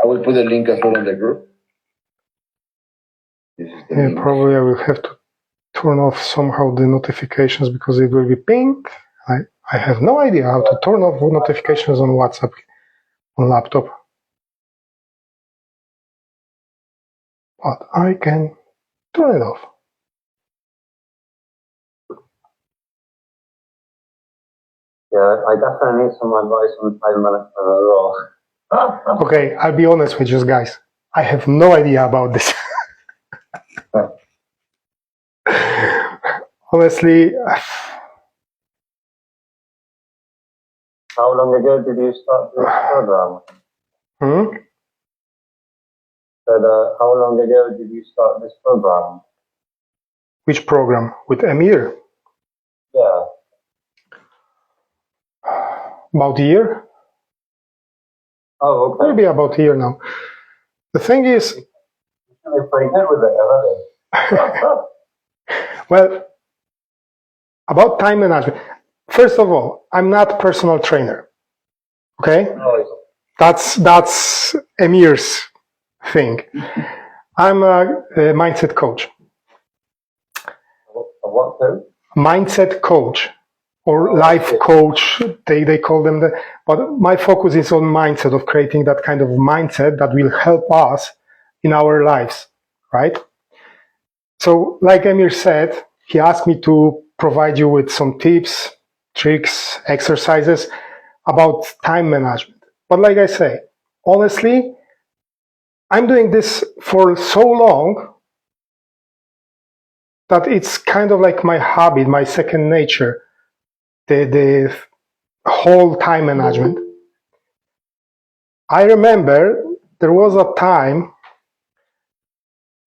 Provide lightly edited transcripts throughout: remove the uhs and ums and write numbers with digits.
I will put the link as well in the group. Yeah, probably I will have to turn off somehow the notifications because it will be ping. I have no idea how to turn off notifications on WhatsApp on laptop. But I can turn it off. Yeah, I definitely need some advice on time management as well. Okay, I'll be honest with you guys. I have no idea about this. Honestly, How long ago did you start this program? How long ago did you start this program? Which program? With Emir? Yeah. About a year? Oh, okay. Maybe about a year now. The thing is... You're pretty good with it, haven't you? Well, about time management. First of all, I'm not a personal trainer. Okay? No. That's Emir's thing. I'm a mindset coach. A what coach? Mindset coach or life coach, they call them. But my focus is on mindset, of creating that kind of mindset that will help us in our lives, right? So like Emir said, he asked me to provide you with some tips, tricks, exercises about time management. But like I say, honestly, I'm doing this for so long that it's kind of like my hobby, my second nature, the whole time management. I remember there was a time,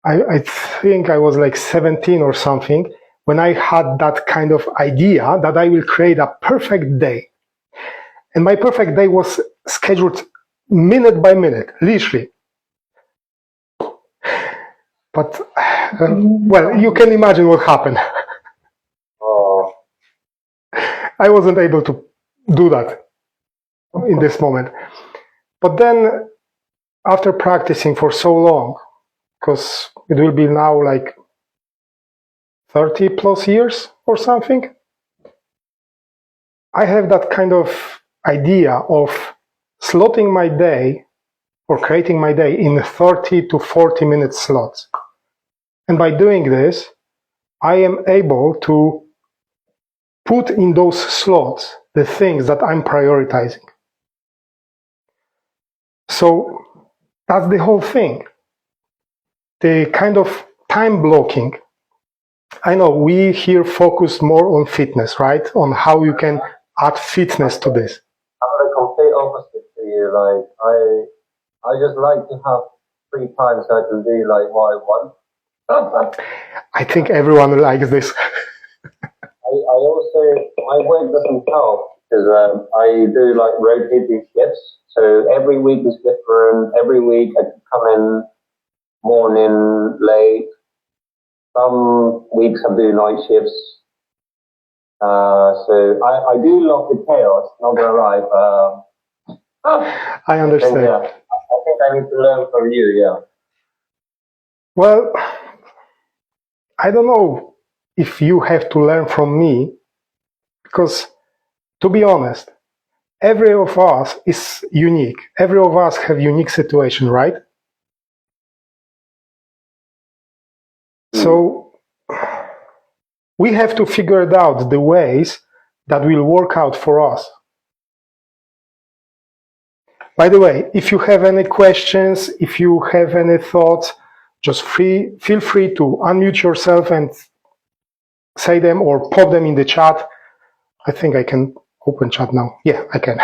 I think I was like 17 or something, when I had that kind of idea that I will create a perfect day. And my perfect day was scheduled minute by minute, literally. But, well, you can imagine what happened. Oh. I wasn't able to do that in this moment. But then, after practicing for so long, because it will be now like 30 plus years or something, I have that kind of idea of slotting my day or creating my day in 30 to 40 minute slots. And by doing this, I am able to put in those slots the things that I'm prioritizing. So that's the whole thing. The kind of time blocking. I know we here focus more on fitness, right? On how you can add fitness to this. I'm the complete opposite to you. Like I just like to have free time so I can do like what I want. I think everyone likes this. I also, my work doesn't help because I do like rotating shifts. So every week is different. Every week I can come in morning, late. Some weeks I do night shifts. So I do love the chaos, not gonna lie. I understand. I think I need to learn from you, yeah. Well, I don't know if you have to learn from me, because to be honest, every of us is unique. Every of us have unique situation, right? So we have to figure it out the ways that will work out for us. By the way, if you have any questions, if you have any thoughts, just feel free to unmute yourself and say them or pop them in the chat. I think I can open chat now. Yeah, I can.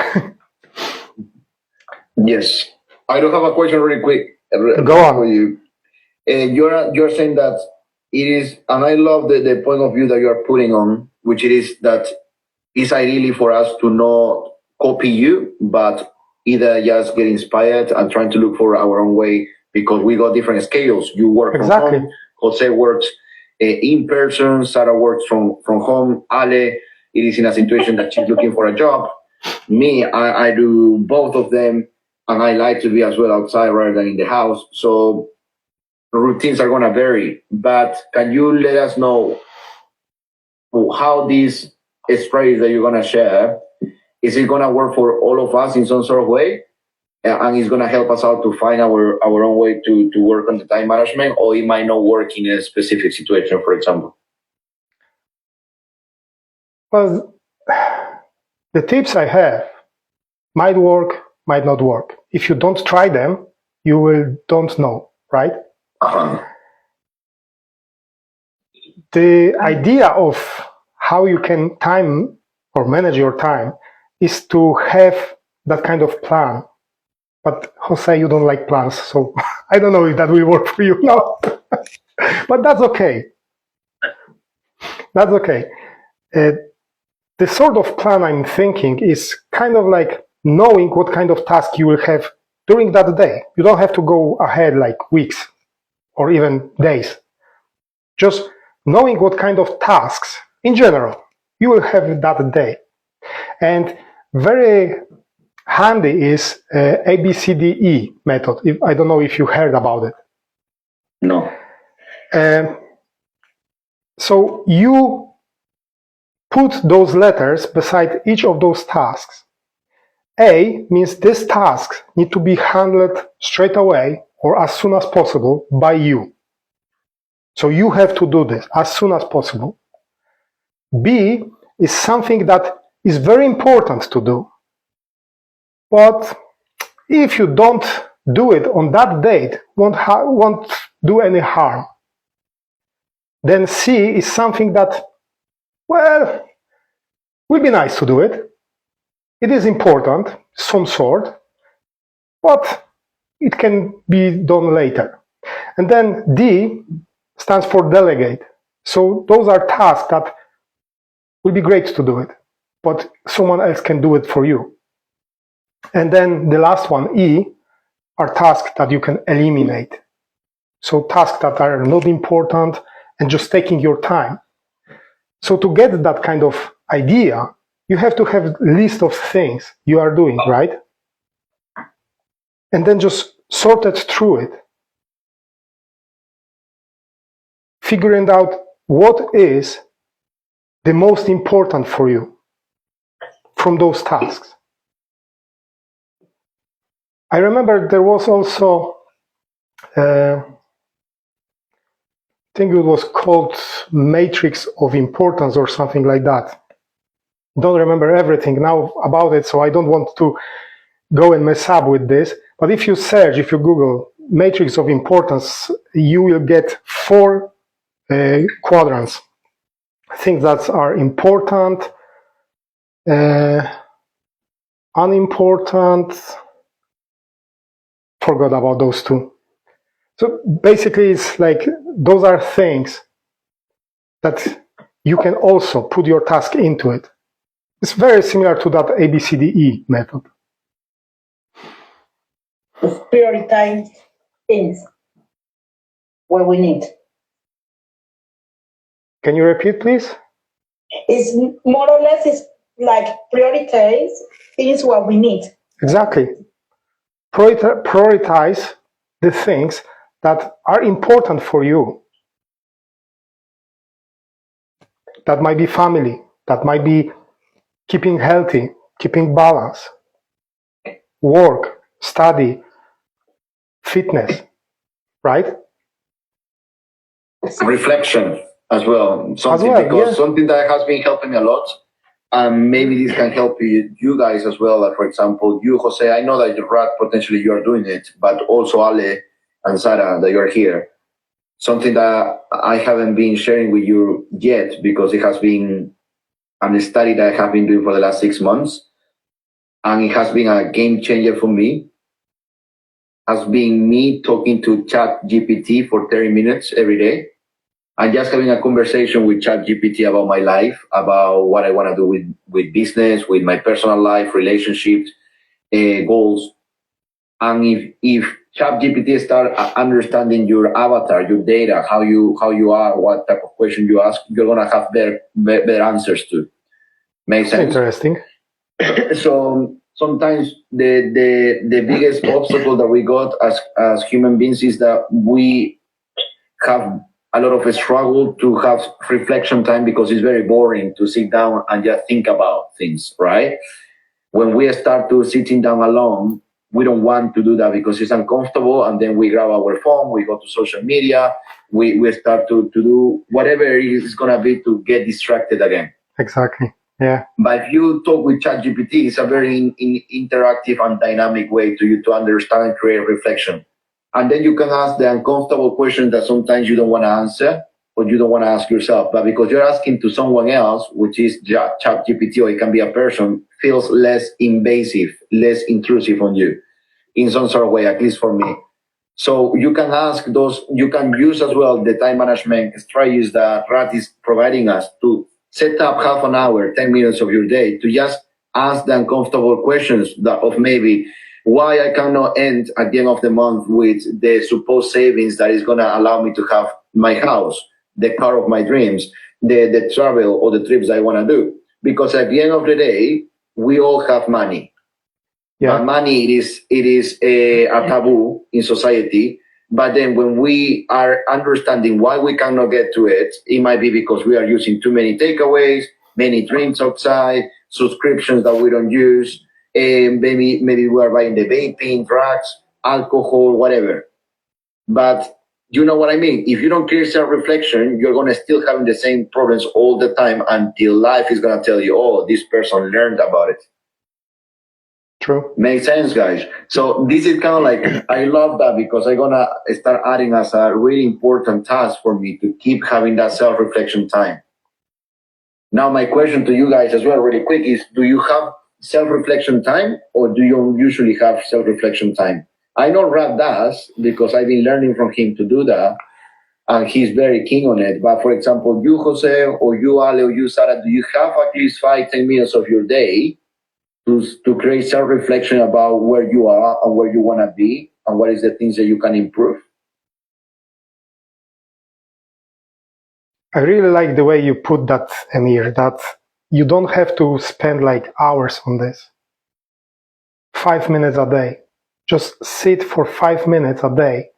Yes. I do have a question really quick. Go on. For you. You're saying that it is, and I love the point of view that you're putting on, which it is that it's ideally for us to not copy you, but either just get inspired and trying to look for our own way, because we got different schedules. You work from home, Jose works in person, Sarah works from home, Ale, it is in a situation that she's looking for a job. Me, I do both of them. and I like to be as well outside rather than in the house. So routines are going to vary. But can you let us know how these strategies that you're going to share, is it going to work for all of us in some sort of way? And it's going to help us out to find our own way to work on the time management, or it might not work in a specific situation, for example? Well, the tips I have might work, might not work. If you don't try them, you don't know, right? Uh-huh. The idea of how you can time or manage your time is to have that kind of plan. But Jose, you don't like plans, so I don't know if that will work for you now. But that's okay. That's okay. The sort of plan I'm thinking is kind of like knowing what kind of task you will have during that day. You don't have to go ahead like weeks or even days. Just knowing what kind of tasks in general you will have that day. And very handy is ABCDE method. I don't know if you heard about it. No. So you put those letters beside each of those tasks. A means these tasks need to be handled straight away or as soon as possible by you. So you have to do this as soon as possible. B is something that is very important to do. But if you don't do it on that date, won't do any harm. Then C is something that, well, will be nice to do it. It is important, some sort, but it can be done later. And then D stands for delegate. So those are tasks that will be great to do it, but someone else can do it for you. And then the last one, E, are tasks that you can eliminate. So tasks that are not important and just taking your time. So to get that kind of idea, you have to have a list of things you are doing, right? And then just sort it through it. Figuring out what is the most important for you from those tasks. I remember there was also, I think it was called Matrix of Importance or something like that. Don't remember everything now about it, so I don't want to go and mess up with this. But if you search, if you Google Matrix of Importance, you will get 4 quadrants. Things that are important, unimportant, forgot about those 2. So basically it's like those are things that you can also put your task into it. It's very similar to that ABCDE method. Prioritize things where we need. Can you repeat, please? It's more or less it's like prioritize things what we need. Exactly. Prioritize the things that are important for you. That might be family, that might be keeping healthy, keeping balance, work, study, fitness, right? Reflection as well. Something that has been helping me a lot. And maybe this can help you guys as well. Like for example, you, Jose, I know that potentially you are doing it, but also Ale and Sarah, that you're here. Something that I haven't been sharing with you yet because it has been a study that I have been doing for the last 6 months. And it has been a game changer for me. Has been me talking to ChatGPT for 30 minutes every day. And just having a conversation with ChatGPT about my life, about what I want to do with business, with my personal life, relationships, goals. And if ChatGPT start understanding your avatar, your data, how you are, what type of question you ask, you're gonna have better answers to. Make sense? Interesting. So sometimes the biggest obstacle that we got as human beings is that we have a lot of a struggle to have reflection time because it's very boring to sit down and just think about things, right? When we start to sitting down alone, we don't want to do that because it's uncomfortable, and then we grab our phone, we go to social media, we start to do whatever it is going to be to get distracted again. Exactly. Yeah. But if you talk with ChatGPT, it's a very interactive and dynamic way to you to understand and create reflection. And then you can ask the uncomfortable questions that sometimes you don't want to answer or you don't want to ask yourself. But because you're asking to someone else, which is ChatGPT, or it can be a person, feels less invasive, less intrusive on you in some sort of way, at least for me. So you can ask those, you can use as well the time management strategies that RAT is providing us to set up half an hour, 10 minutes of your day to just ask the uncomfortable questions that of maybe why I cannot end at the end of the month with the supposed savings that is going to allow me to have my house, the car of my dreams, the travel or the trips I want to do. Because at the end of the day, we all have money. Yeah. But money, it is a taboo in society. But then when we are understanding why we cannot get to it, it might be because we are using too many takeaways, many drinks outside, subscriptions that we don't use, and maybe we are buying the vaping, drugs, alcohol, whatever. But you know what I mean? If you don't create self-reflection, you're going to still having the same problems all the time until life is going to tell you, oh, this person learned about it. True. Makes sense, guys. So this is kind of like, I love that because I'm going to start adding as a really important task for me to keep having that self-reflection time. Now, my question to you guys as well, really quick, is do you have self-reflection time or do you usually have self-reflection time? I know Rab does because I've been learning from him to do that and he's very keen on it. But for example, you, Jose, or you, Ale, or you, Sarah, do you have at least 5-10 minutes of your day to create self-reflection about where you are and where you want to be and what is the things that you can improve? I really like the way you put that, Emir, that you don't have to spend like hours on this. 5 minutes a day. Just sit for 5 minutes a day.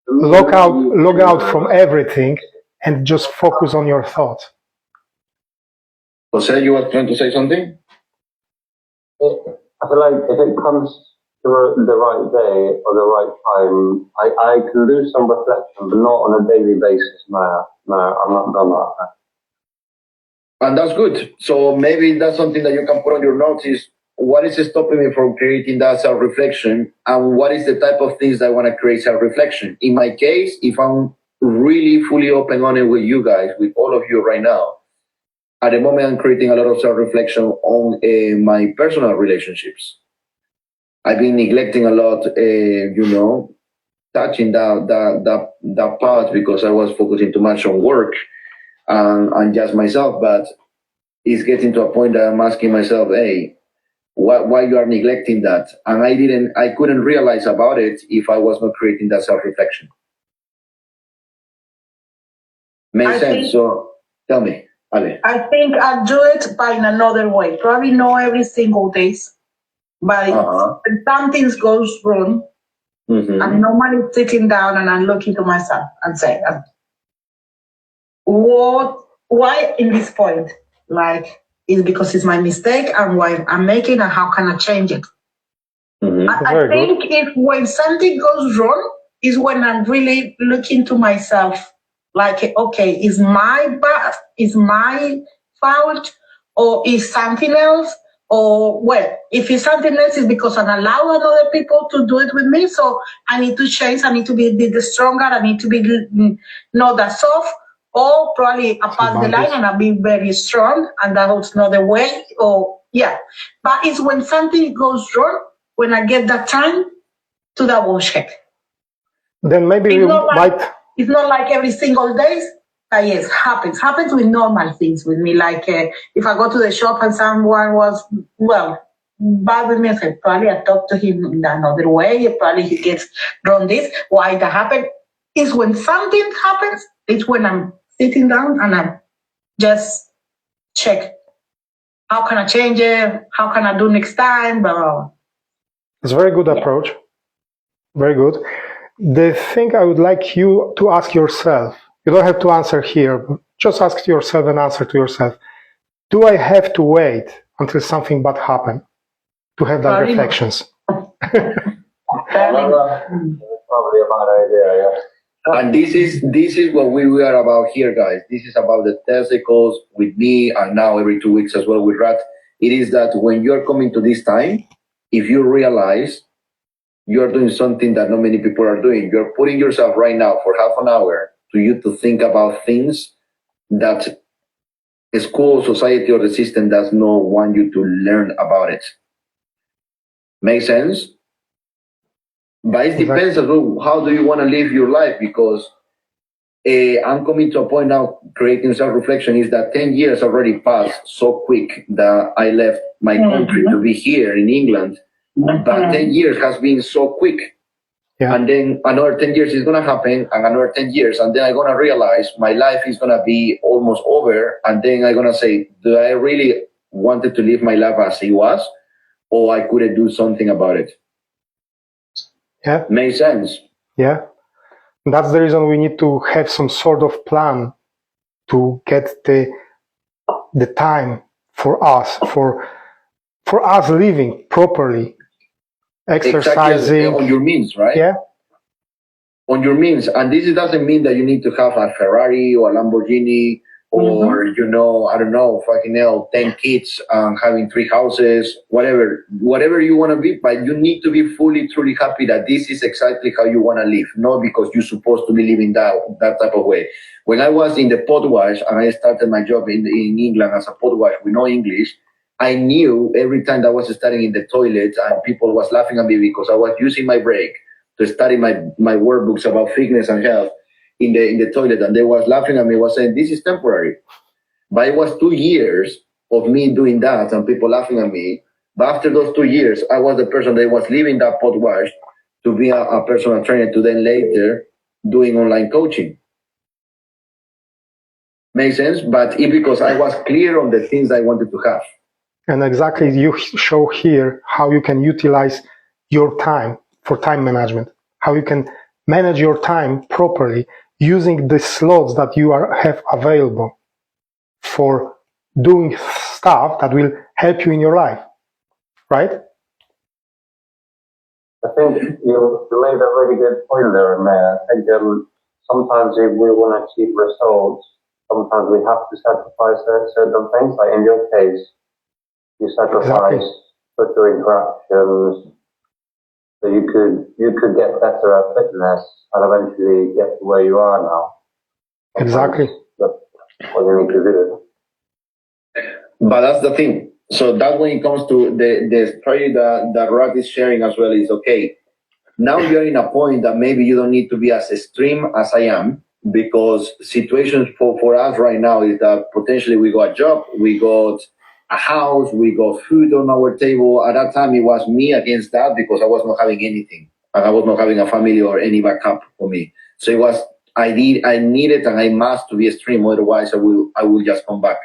Log out from everything and just focus on your thoughts. Jose, you were trying to say something? I feel like if it comes to the right day or the right time, I can do some reflection, but not on a daily basis. No, I'm not done that. And that's good. So maybe that's something that you can put on your notes is what is stopping me from creating that self-reflection and what is the type of things that I want to create self-reflection. In my case, if I'm really fully open on it with you guys, with all of you right now, at the moment I'm creating a lot of self-reflection on my personal relationships. I've been neglecting a lot, touching that part because I was focusing too much on work and just myself, but it's getting to a point that I'm asking myself, hey, why you are neglecting that? And I couldn't realize about it if I was not creating that self-reflection. Makes sense. So tell me, Ale. I think I'll do it by in another way. Probably not every single day, but when something goes wrong, I'm normally sitting down and I'm looking to myself and say, why in this point? Like, is because it's my mistake and why I'm making and how can I change it? I think if when something goes wrong is when I'm really looking to myself, like, okay, is my bad? Is my fault? Or is something else? Or, well, if it's something else, it's because I'm allowing other people to do it with me. So I need to change. I need to be the stronger. I need to be not that soft. Or probably I pass the line and I'll be very strong. And that's not the way. Or, yeah. But it's when something goes wrong, when I get that time to double check. Then maybe it's not like every single day. Yes, happens with normal things with me. Like if I go to the shop and someone was, bad with me, I said, probably I talk to him in another way. Probably he gets wrong this. Why that happened? Is when something happens, it's when I'm sitting down and I just check. how can I change it? How can I do next time? Blah, blah, blah. It's a very good approach. Very good. The thing I would like you to ask yourself, you don't have to answer here, but just ask yourself and answer to yourself. Do I have to wait until something bad happens to have that reflections? Probably a bad idea, yeah. And this is what we are about here, guys. This is about the testicles with me, and now every 2 weeks as well with Rat. It is that when you're coming to this time, if you realize you're doing something that not many people are doing, you're putting yourself right now for half an hour to you to think about things that the school, society, or the system does not want you to learn about it. Make sense? But it depends as well, how do you want to live your life? Because I'm coming to a point now, creating self-reflection, is that 10 years already passed so quick that I left my country to be here in England. But 10 years has been so quick. Yeah. And then another 10 years is going to happen, and another 10 years. And then I'm going to realize my life is going to be almost over. And then I'm going to say, do I really wanted to live my life as it was? Or I could do something about it? Yeah. Makes sense. Yeah. That's the reason we need to have some sort of plan to get the time for us, for us living properly, exercising. Exactly, on your means, right? Yeah. On your means. And this doesn't mean that you need to have a Ferrari or a Lamborghini or, I don't know, fucking hell, 10 kids and having 3 houses, whatever you want to be. But you need to be fully, truly happy that this is exactly how you want to live, not because you're supposed to be living that type of way. When I was in the pot wash and I started my job in England as a pot wash with no English, I knew every time that I was studying in the toilet and people was laughing at me because I was using my break to study my workbooks about fitness and health in the toilet, and they was laughing at me, was saying, this is temporary. But it was 2 years of me doing that and people laughing at me. But after those 2 years, I was the person that was leaving that pot wash to be a personal trainer, to then later doing online coaching. Makes sense? But it because I was clear on the things I wanted to have. And exactly, you show here how you can utilize your time for time management, how you can manage your time properly using the slots that you have available for doing stuff that will help you in your life, right? I think you made a really good point there, Mayor. I think sometimes if we want to achieve results, sometimes we have to sacrifice certain things. Like in your case, you sacrifice social interactions, so you could get better at fitness and eventually get to where you are now. Exactly. That's what you need to do. But that's the thing. So that when it comes to the story that Rod is sharing as well is, okay, now you're in a point that maybe you don't need to be as extreme as I am, because situations for us right now is that potentially we got a job, we got a house, we got food on our table. At that time, it was me against that because I was not having anything. And I was not having a family or any backup for me. So it was, I needed and I must to be extreme. Otherwise, I will just come back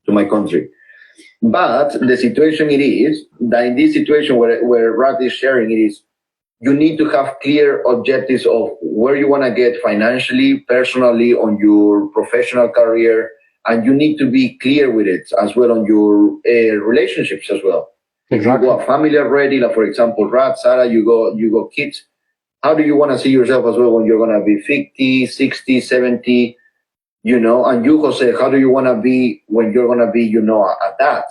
to my country. But the situation it is that in this situation where Rad is sharing, it is, you need to have clear objectives of where you want to get financially, personally, on your professional career, and you need to be clear with it as well on your relationships as well. Exactly. If you got a family already, like for example, Rad, Sarah, you got kids, how do you want to see yourself as well when you're going to be 50, 60, 70, and you, Jose, how do you want to be when you're going to be, at that?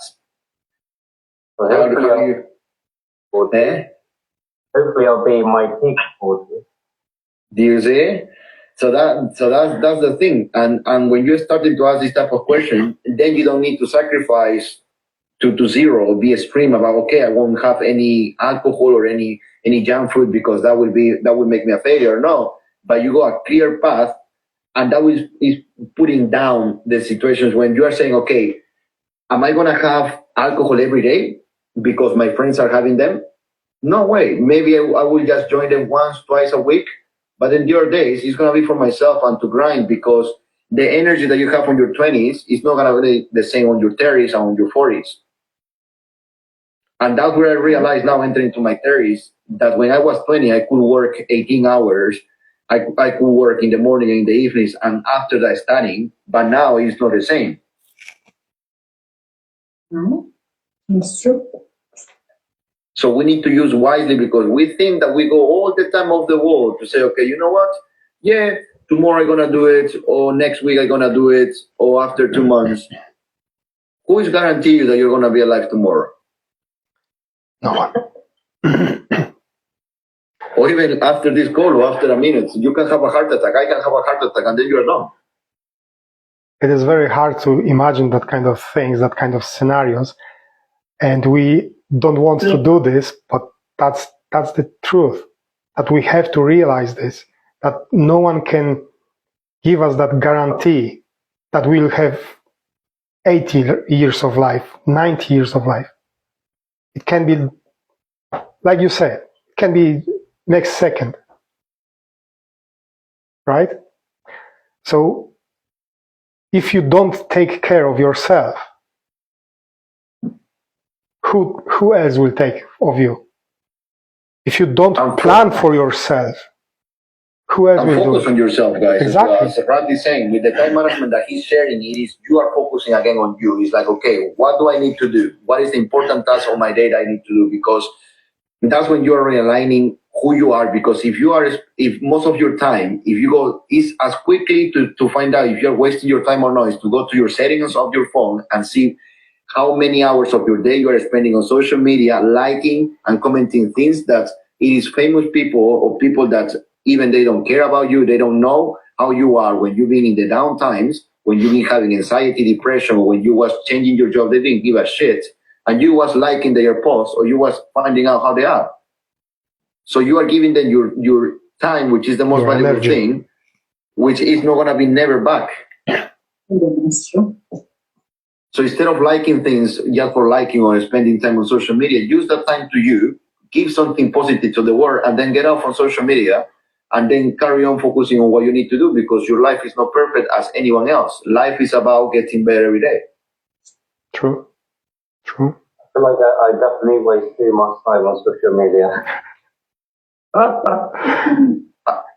Hopefully I'll be in my peak 40. Do you see? So that's the thing. And when you're starting to ask this type of question, then you don't need to sacrifice to zero or be extreme about, okay, I won't have any alcohol or any junk food because that will make me a failure. No, but you go a clear path, and that is putting down the situations when you are saying, okay, am I gonna have alcohol every day because my friends are having them? No way. Maybe I will just join them once, twice a week. But in the other days, it's going to be for myself and to grind, because the energy that you have on your 20s is not going to be the same on your 30s and on your 40s. And that's where I realized now entering into my 30s that when I was 20, I could work 18 hours. I could work in the morning and in the evenings and after that studying, but now it's not the same. It's true. So we need to use wisely because we think that we go all the time off the wall to say, okay, you know what? Yeah, tomorrow I'm going to do it, or next week I'm going to do it, or after 2 months. Who is guarantee you that you're going to be alive tomorrow? No one. Or even after this call or after a minute, you can have a heart attack. I can have a heart attack and then you're done. It is very hard to imagine that kind of things, that kind of scenarios. And we don't want to do this, but that's the truth. That we have to realize this, that no one can give us that guarantee that we'll have 80 years of life, 90 years of life. It can be, like you said, it can be next second, right? So if you don't take care of yourself, who else will take of you? If you don't plan for yourself, who else will do it? Focus on yourself, guys. Exactly. As Rad is saying, with the time management that he's sharing, it is you are focusing again on you. It's like, okay, what do I need to do? What is the important task on my day that I need to do? Because that's when you are realigning who you are. Because if most of your time, if you go, is as quickly to find out if you're wasting your time or not, is to go to your settings of your phone and see how many hours of your day you are spending on social media, liking and commenting things that it is famous people or people that even they don't care about you. They don't know how you are when you've been in the down times, when you've been having anxiety, depression, or when you was changing your job, they didn't give a shit. And you was liking their posts or you was finding out how they are. So you are giving them your time, which is the most valuable thing, which is not going to be never back. That's true. So instead of liking things just for liking or spending time on social media, use that time to you, give something positive to the world, and then get out from social media and then carry on focusing on what you need to do because your life is not perfect as anyone else. Life is about getting better every day. True. I feel like I definitely waste too much time on social media.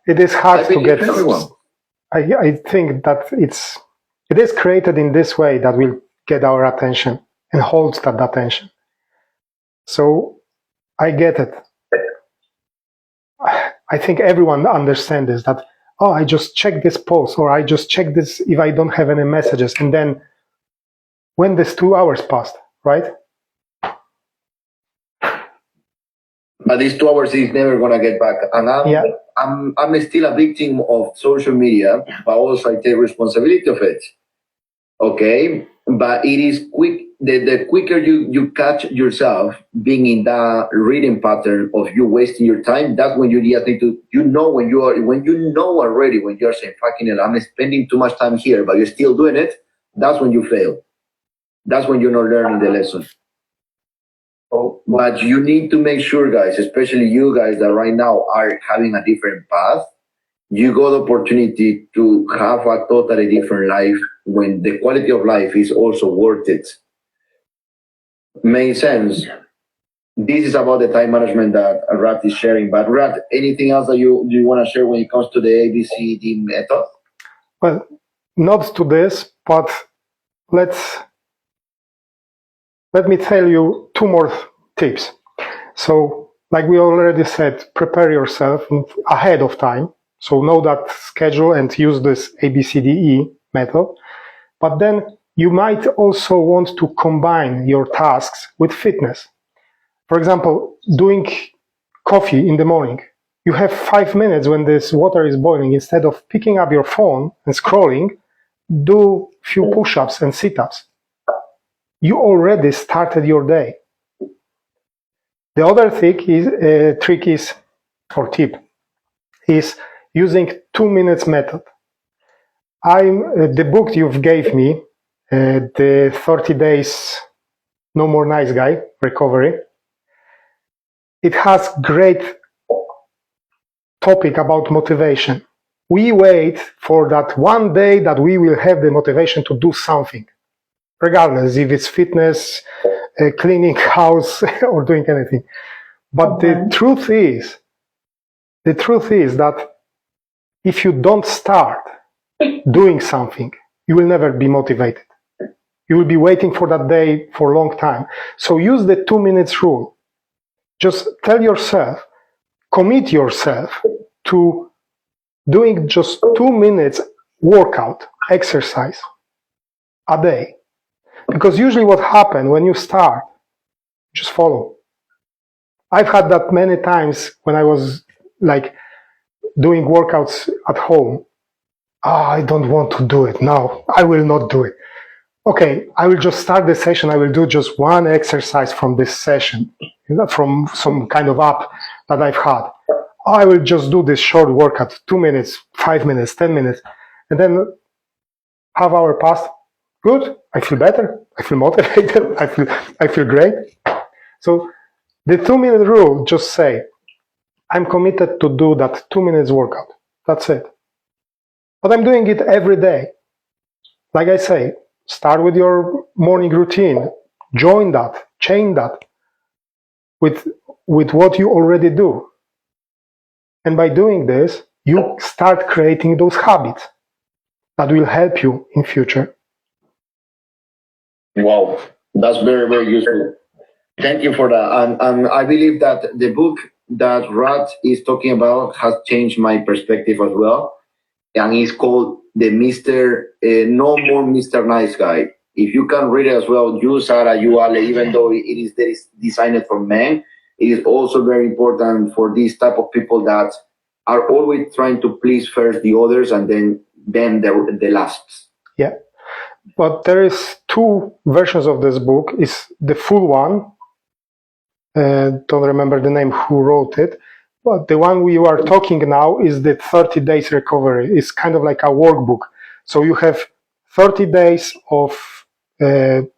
It is hard to get. I think that it is created in this way that will get our attention and holds that attention. So I get it. I think everyone understands this, that, oh, I just check this post or I just check this if I don't have any messages. And then when this 2 hours passed, right? But these 2 hours is never going to get back. And I'm still a victim of social media, but also I take responsibility of it. Okay? But it is quick. The quicker you catch yourself being in that reading pattern of you wasting your time, that's when you need to, when you know already, when you're saying, fucking hell, I'm spending too much time here, but you're still doing it, that's when you fail. That's when you're not learning the lesson. But you need to make sure, guys, especially you guys that right now are having a different path, you got the opportunity to have a totally different life when the quality of life is also worth it. Makes sense. This is about the time management that Rat is sharing. But Rat, anything else that you want to share when it comes to the ABCD method? Well, not to this, but let me tell you 2 more tips. So, like we already said, prepare yourself ahead of time. So know that schedule and use this ABCDE method. But then you might also want to combine your tasks with fitness. For example, doing coffee in the morning. You have 5 minutes when this water is boiling. Instead of picking up your phone and scrolling, do a few push-ups and sit-ups. You already started your day. The other tip is using 2 minutes method. The book you've gave me, the 30 days No More Nice Guy recovery. It has great topic about motivation. We wait for that one day that we will have the motivation to do something, regardless if it's fitness, cleaning house or doing anything. But the truth is that if you don't start doing something, you will never be motivated. You will be waiting for that day for a long time. So use the 2 minutes rule. Just tell yourself, commit yourself to doing just 2 minutes workout, exercise a day. Because usually what happens when you start, just follow. I've had that many times when I was like doing workouts at home. I don't want to do it. No, I will not do it. Okay, I will just start the session. I will do just one exercise from this session, from some kind of app that I've had. I will just do this short workout, 2 minutes, 5 minutes, 10 minutes. And then half hour passed. Good. I feel better. I feel motivated. I feel great. So the 2 minute rule, just say, I'm committed to do that 2 minutes workout. That's it. But I'm doing it every day. Like I say, start with your morning routine. Join that, change that with what you already do. And by doing this, you start creating those habits that will help you in future. Wow, that's very, very useful. Thank you for that. And I believe that the book that Rat is talking about has changed my perspective as well. And it's called the No More Mr. Nice Guy. If you can read it as well, you, Sarah, you, Ale, even though it is designed for men, it is also very important for these type of people that are always trying to please first the others and then the last. Yeah. But there is 2 versions of this book. It's the full one. Don't remember the name who wrote it. But the one we are talking now is the 30 days recovery. It's kind of like a workbook. So you have 30 days of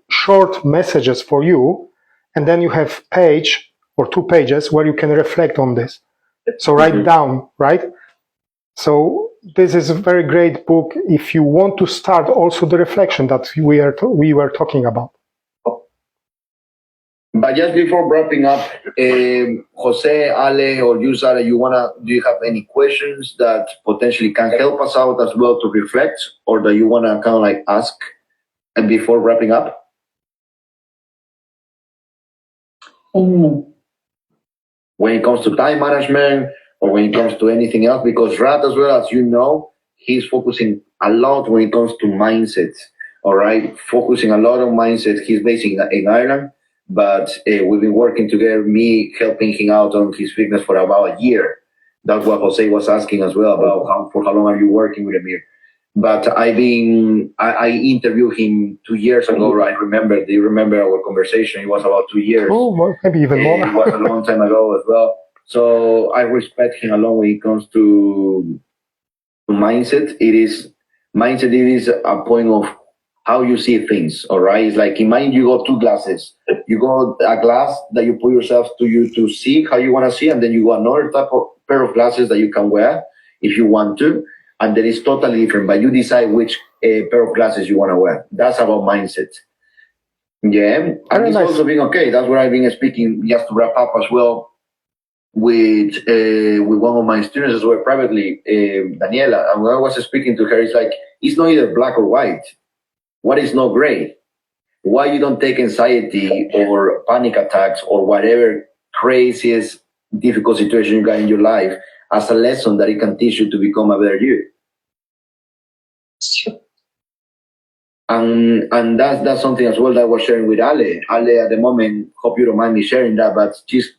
short messages for you, and then you have page or 2 pages where you can reflect on this. So write down, right? So this is a very great book if you want to start also the reflection that we were talking about. But just before wrapping up, Jose, Ale, or you, Sarah, do you have any questions that potentially can help us out as well to reflect, or that you wanna kind of like ask before wrapping up? When it comes to time management, or when it comes to anything else, because Rat, as well as you know, he's focusing a lot when it comes to mindset. All right, focusing a lot on mindset. He's based in Ireland. But we've been working together, me helping him out on his fitness for about a year. That's what Jose was asking as well about for how long are you working with Amir. But I interviewed him 2 years ago. I remember. Do you remember our conversation? It was about 2 years. Oh, well, maybe even more. It was a long time ago as well. So I respect him a lot when it comes to mindset. Mindset is a point of how you see things, all right? It's like, in mind, you got 2 glasses. You got a glass that you put yourself to see how you want to see, and then you got another type of pair of glasses that you can wear if you want to, and that is totally different, but you decide which pair of glasses you want to wear. That's about mindset. Yeah, and it's also been okay. That's where I've been speaking, just to wrap up as well, with one of my students as well, privately, Daniela, and when I was speaking to her, it's like, it's not either black or white. What is not gray? Why you don't take anxiety or panic attacks or whatever craziest difficult situation you got in your life as a lesson that it can teach you to become a better you? Sure. And that's something as well that I was sharing with Ale. Ale at the moment, hope you don't mind me sharing that, but she's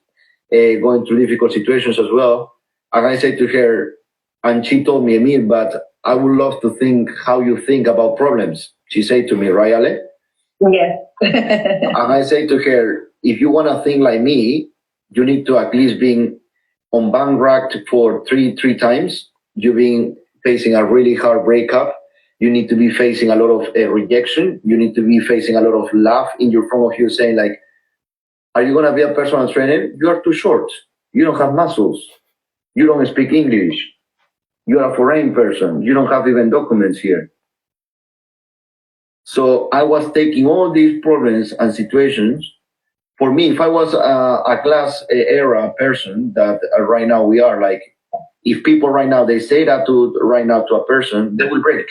going through difficult situations as well. And I said to her, and she told me, Emil, but I would love to think how you think about problems. She said to me, right, Ale? Yeah. And I say to her, if you want to think like me, you need to at least be on bank for three times. You've been facing a really hard breakup. You need to be facing a lot of rejection. You need to be facing a lot of laugh in your front of you saying like, are you going to be a personal trainer? You are too short. You don't have muscles. You don't speak English. You are a foreign person. You don't have even documents here. So I was taking all these problems and situations for me, if I was a class era person that right now we are like, if people right now they say that to a person, they will break.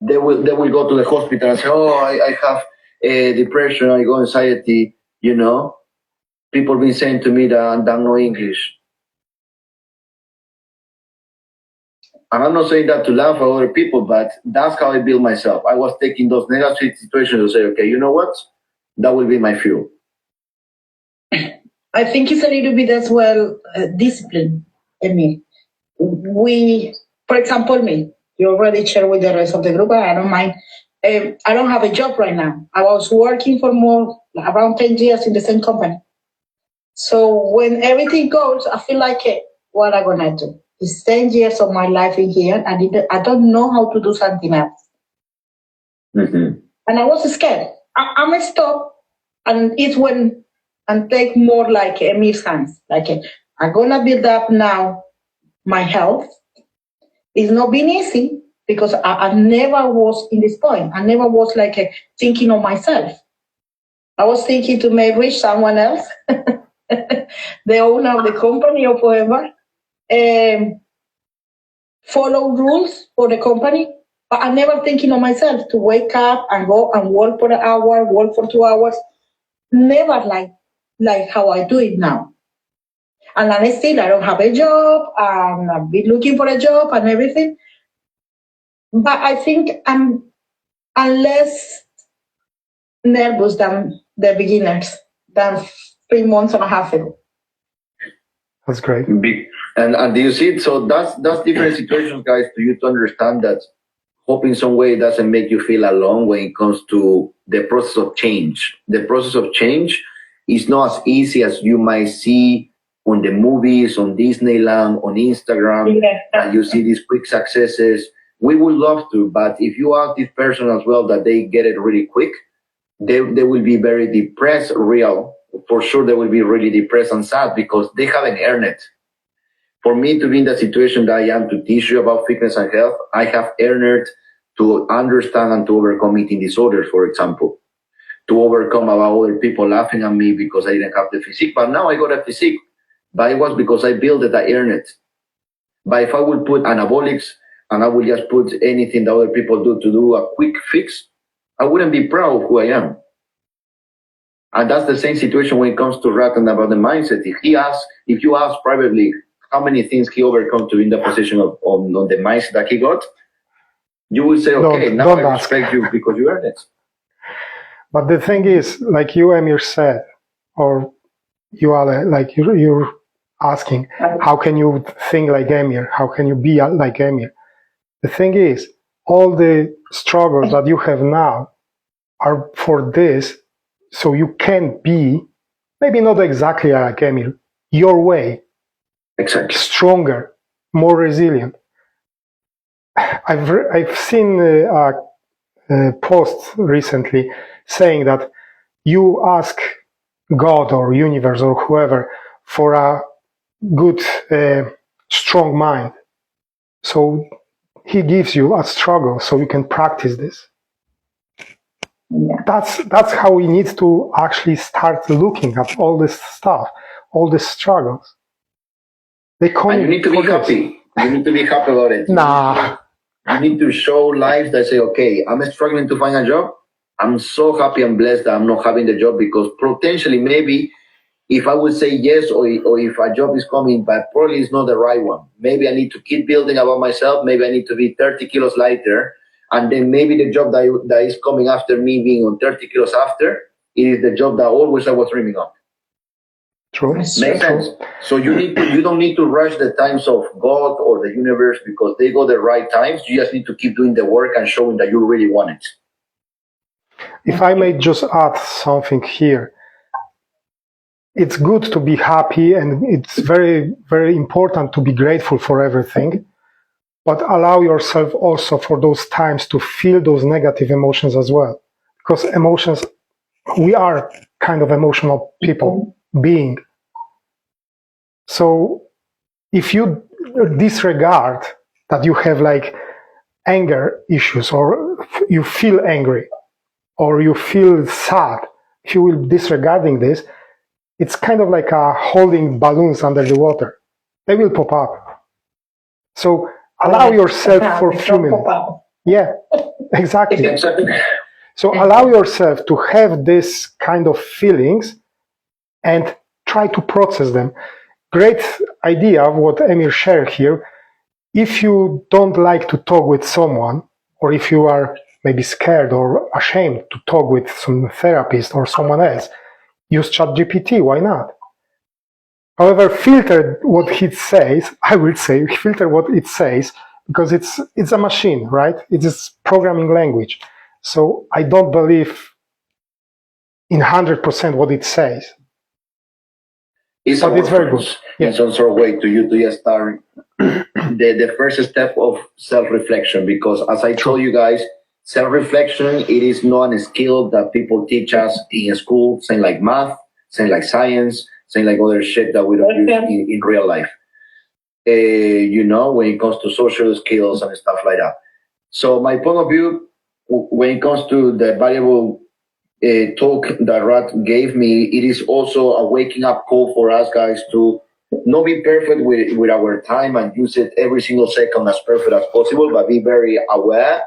They will go to the hospital and say, "Oh, I have depression, I got anxiety." You know, people been saying to me that I don't know English. And I'm not saying that to laugh at other people, but that's how I build myself. I was taking those negative situations to say, okay, you know what? That will be my fuel. I think it's a little bit as well discipline. I mean, for example, me, you already shared with the rest of the group, I don't mind. I don't have a job right now. I was working for around 10 years in the same company. So when everything goes, I feel like, what am I going to do? It's 10 years of my life in here, and I don't know how to do something else. Mm-hmm. And I was scared. I'm going to stop and take more like Emir's hands. Like, I'm going to build up now my health. It's not been easy because I never was in this point. I never was like thinking of myself. I was thinking to maybe reach someone else, the owner of the company or whoever, follow rules for the company. But I'm never thinking of myself to wake up and go and work for an hour, work for 2 hours. Never like how I do it now. And then still I don't have a job, and I've been looking for a job and everything. But I think I'm less nervous than the beginners than 3 months and a half ago. That's great. And do you see it? So that's different situations, guys, for you to understand that hope in some way doesn't make you feel alone when it comes to the process of change. The process of change is not as easy as you might see on the movies, on Disneyland, on Instagram, and you see these quick successes. We would love to, but if you ask this person as well that they get it really quick, they will be very depressed, for sure they will be really depressed and sad because they haven't earned it. For me to be in the situation that I am to teach you about fitness and health, I have earned it to understand and to overcome eating disorders, for example, to overcome about other people laughing at me because I didn't have the physique. But now I got a physique, but it was because I built it, I earned it. But if I would put anabolics and I would just put anything that other people do to do a quick fix, I wouldn't be proud of who I am. And that's the same situation when it comes to Ratan about the mindset. If you ask privately how many things he overcome to be in the position on the mindset that he got, you will say, okay, now I respect you because you earned it. But the thing is, like you, Emir, said, or you are like you're asking, how can you think like Emir? How can you be like Emir? The thing is, all the struggles that you have now are for this, so you can be, maybe not exactly like Emir, your way. Exactly. Stronger, more resilient. I've seen a post recently saying that you ask God or universe or whoever for a good, strong mind. So he gives you a struggle so you can practice this. Yeah. That's how we need to actually start looking at all this stuff, all these struggles. And you need to be happy. You need to be happy about it. You need to show life that say, okay, I'm struggling to find a job. I'm so happy and blessed that I'm not having the job because potentially maybe if I would say yes or if a job is coming, but probably it's not the right one. Maybe I need to keep building about myself. Maybe I need to be 30 kilos lighter. And then maybe the job that is coming after me being on 30 kilos after, it is the job that always I was dreaming of. True. Makes sense. So you don't need to rush the times of God or the universe because they go the right times. You just need to keep doing the work and showing that you really want it. If I may just add something here, it's good to be happy and it's very, very important to be grateful for everything, but allow yourself also for those times to feel those negative emotions as well. Because emotions, we are kind of emotional people, being. So if you disregard that you have like anger issues or you feel angry or you feel sad, if you will disregarding this, it's kind of like holding balloons under the water. They will pop up. So allow yourself for a few minutes. Yeah, exactly. So allow yourself to have this kind of feelings and try to process them. Great idea of what Emir shared here. If you don't like to talk with someone, or if you are maybe scared or ashamed to talk with some therapist or someone else, use ChatGPT, why not? However, filter what it says, I would say, filter what it says, because it's a machine, right? It is programming language. So I don't believe in 100% what it says. It's very good. In some sort of way to you to just start the first step of self-reflection, because as I told you guys, self-reflection, it is not a skill that people teach us in school, same like math, same like science, same like other shit that we don't use in real life. When it comes to social skills and stuff like that. So my point of view, when it comes to the valuable talk that Rat gave me, it is also a waking up call for us guys to not be perfect with our time and use it every single second as perfect as possible, but be very aware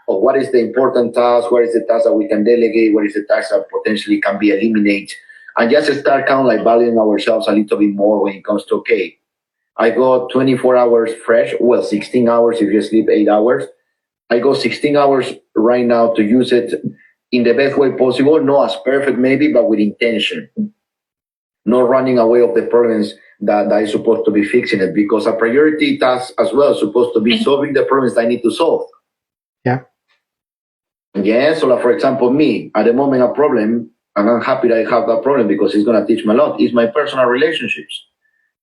of what is the important task, what is the task that we can delegate, what is the task that potentially can be eliminated, and just start kind of like valuing ourselves a little bit more when it comes to, okay, I got 24 hours fresh, 16 hours if you sleep 8 hours. I got 16 hours right now to use it in the best way possible, not as perfect maybe, but with intention. Not running away of the problems that is supposed to be fixing it, because a priority task as well is supposed to be solving the problems that I need to solve. Yeah. Yeah, so like for example, me, at the moment a problem, and I'm happy that I have that problem because it's going to teach me a lot, is my personal relationships.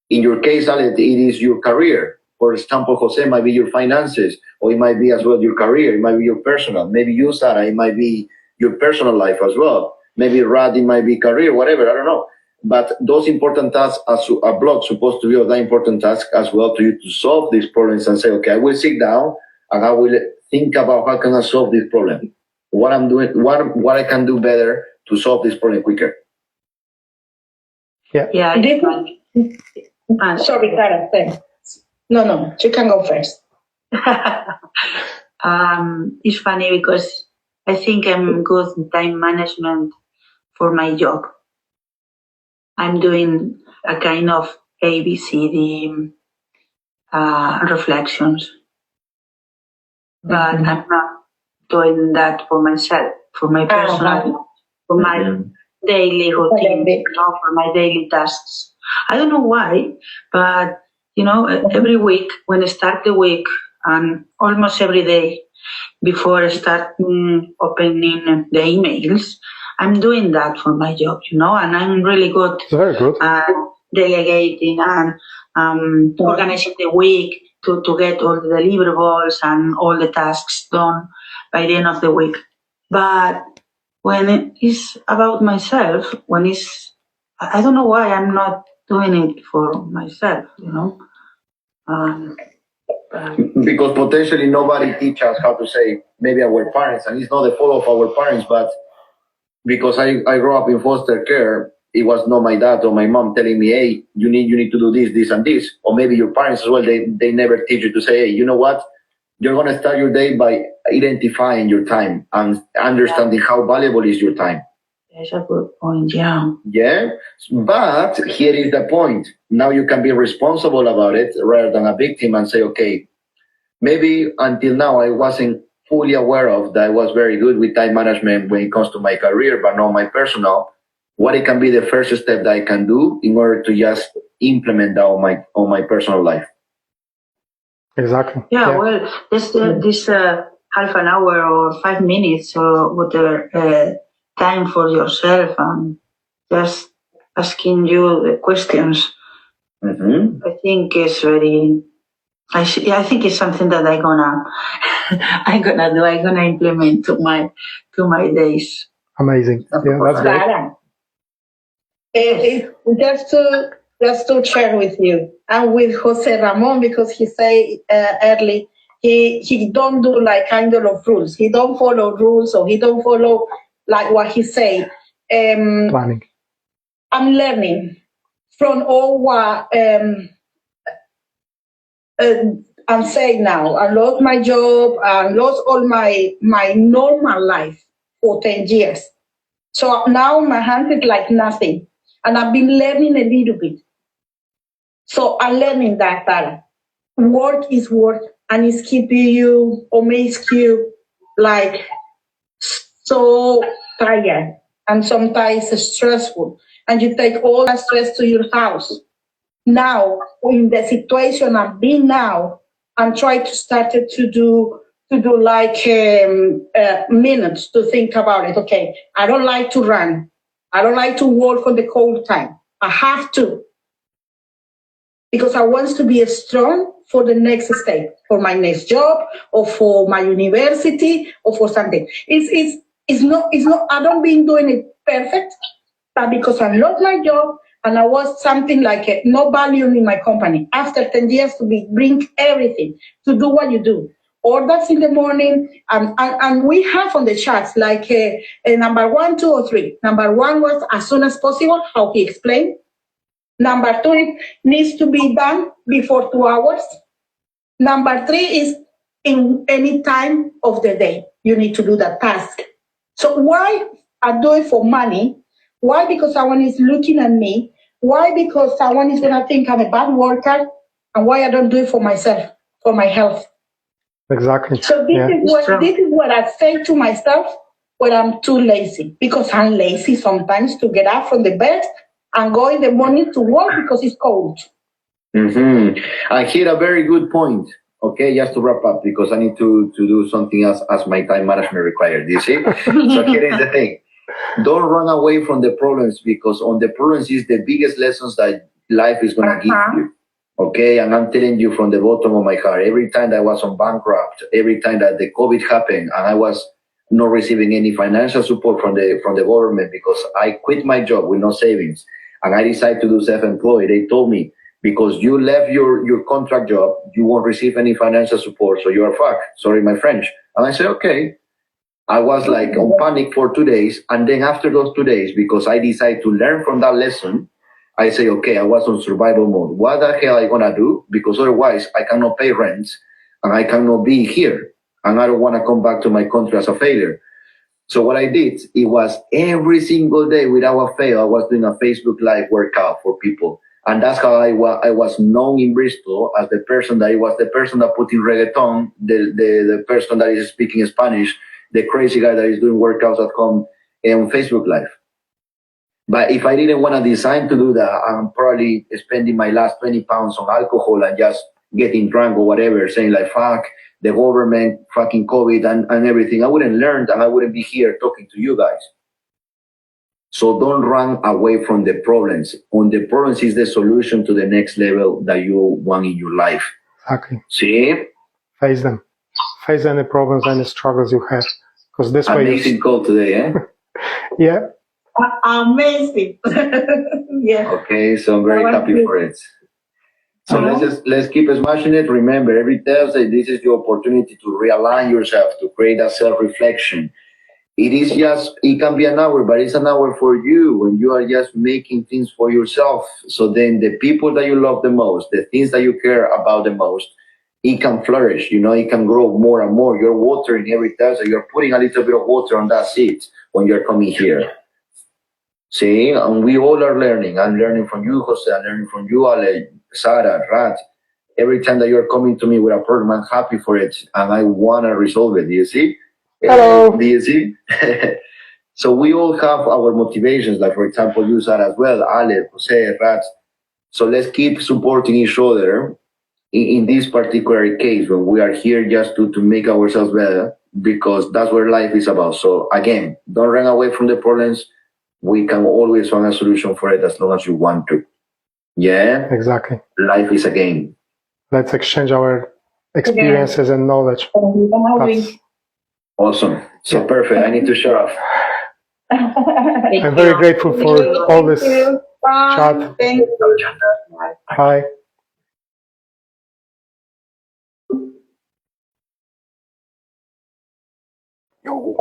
In your case, Alex, it is your career. For example, Jose, might be your finances, or it might be as well your career, it might be your personal. Maybe you, Sarah, it might be your personal life as well. Maybe Rad, it might be career, whatever, I don't know. But those important tasks, as a blog supposed to be of that important task as well to you to solve these problems and say, okay, I will sit down and I will think about how can I solve this problem, what I'm doing, what I can do better to solve this problem quicker. Yeah. Yeah. Sorry, Clara. No, you can go first. It's funny because I think I'm good in time management for my job. I'm doing a kind of ABCD reflections, but I'm not doing that for myself, for my personal, for my daily routine, for my daily tasks. I don't know why, but every week when I start the week, and almost every day before I start opening the emails, I'm doing that for my job, and I'm really good at delegating and organizing the week to get all the deliverables and all the tasks done by the end of the week. But when it's about myself, I don't know why I'm not doing it for myself, because potentially nobody teaches us how to say, maybe our parents, and it's not the fault of our parents, but because I grew up in foster care, it was not my dad or my mom telling me, hey, you need to do this, and this. Or maybe your parents as well, they never teach you to say, hey, you know what? You're going to start your day by identifying your time and understanding how valuable is your time. That's a good point, yeah. Yeah, but here is the point. Now you can be responsible about it rather than a victim and say, okay, maybe until now I wasn't fully aware of that I was very good with time management when it comes to my career, but not my personal. What it can be the first step that I can do in order to just implement that on my personal life. Exactly. Yeah. Well, this half an hour or 5 minutes or whatever time for yourself and just asking you the questions. Mm-hmm. I think it's very. I think it's something that I'm gonna do. I'm gonna implement to my days. Amazing. Yeah, that's great. Just to share with you and with Jose Ramon, because he say early he don't do like kind of rules. He don't follow rules, or he don't follow like what he say. planning. I'm learning from all what I'm saying now. I lost my job. I lost all my normal life for 10 years. So now my hand is like nothing. And I've been learning a little bit. So I'm learning that work is work and it's keeping you or makes you like so tired and sometimes stressful. And you take all that stress to your house. Now, in the situation I'm in now, I'm trying to start to do like minutes to think about it. Okay, I don't like to run. I don't like to walk on the cold time. I have to because I want to be strong for the next step, for my next job or for my university or for something. It's not. I don't been doing it perfect, but because I lost my job and I was something like no value in my company. After 10 years to bring everything to do what you do. Orders in the morning, and we have on the charts like number 1, 2, or 3. Number 1 was as soon as possible, how he explained. Number 2, it needs to be done before 2 hours. Number 3 is in any time of the day, you need to do that task. So why I do it for money? Why? Because someone is looking at me. Why? Because someone is going to think I'm a bad worker. And why I don't do it for myself, for my health. Exactly. So this is what I say to myself when I'm too lazy. Because I'm lazy sometimes to get up from the bed and go in the morning to work because it's cold. I hit a very good point. Okay, just to wrap up, because I need to do something else as my time management required. You see? So here is the thing. Don't run away from the problems, because on the problems is the biggest lessons that life is going to give you. Okay, and I'm telling you from the bottom of my heart, every time that I was on bankrupt, every time that the COVID happened and I was not receiving any financial support from the government because I quit my job with no savings and I decided to do self-employed, they told me, because you left your contract job, you won't receive any financial support, so you are fucked. Sorry, my French. And I said, okay. I was like on panic for 2 days. And then after those 2 days, because I decided to learn from that lesson, I say, okay, I was on survival mode. What the hell am I going to do? Because otherwise I cannot pay rent and I cannot be here. And I don't want to come back to my country as a failure. So what I did, it was every single day without fail, I was doing a Facebook Live workout for people. And that's how I was known in Bristol as the person that put in reggaeton, the person that is speaking Spanish, the crazy guy that is doing workouts at home on Facebook Live. But if I didn't want to design to do that, I'm probably spending my last 20 pounds on alcohol and just getting drunk or whatever, saying like, fuck the government, fucking COVID and everything. I wouldn't learn and I wouldn't be here talking to you guys. So don't run away from the problems. On the problems is the solution to the next level that you want in your life. Exactly. See? Face them. Face any problems, any struggles you have. Because this way amazing call today, eh? Yeah. Amazing. Yeah. Okay, so I'm very happy for it. So let's keep smashing it. Remember, every Thursday, this is your opportunity to realign yourself, to create a self-reflection. It can be an hour, but it's an hour for you when you are just making things for yourself. So then the people that you love the most, the things that you care about the most, it can flourish, it can grow more and more. You're watering every Thursday. You're putting a little bit of water on that seed when you're coming here. See, and we all are learning. I'm learning from you, Jose. I'm learning from you, Ale, Sarah, Rat. Every time that you're coming to me with a problem, I'm happy for it, and I want to resolve it. Do you see? Hello. Do you see? So we all have our motivations, like, for example, you, Sarah, as well, Ale, Jose, Rat. So let's keep supporting each other in this particular case when we are here just to make ourselves better, because that's what life is about. So again, don't run away from the problems. We can always find a solution for it as long as you want to. Yeah? Exactly. Life is a game. Let's exchange our experiences and knowledge. That's awesome. So perfect. I need to shut off. I'm very grateful for all this chat. Thank you. Bye. Yo.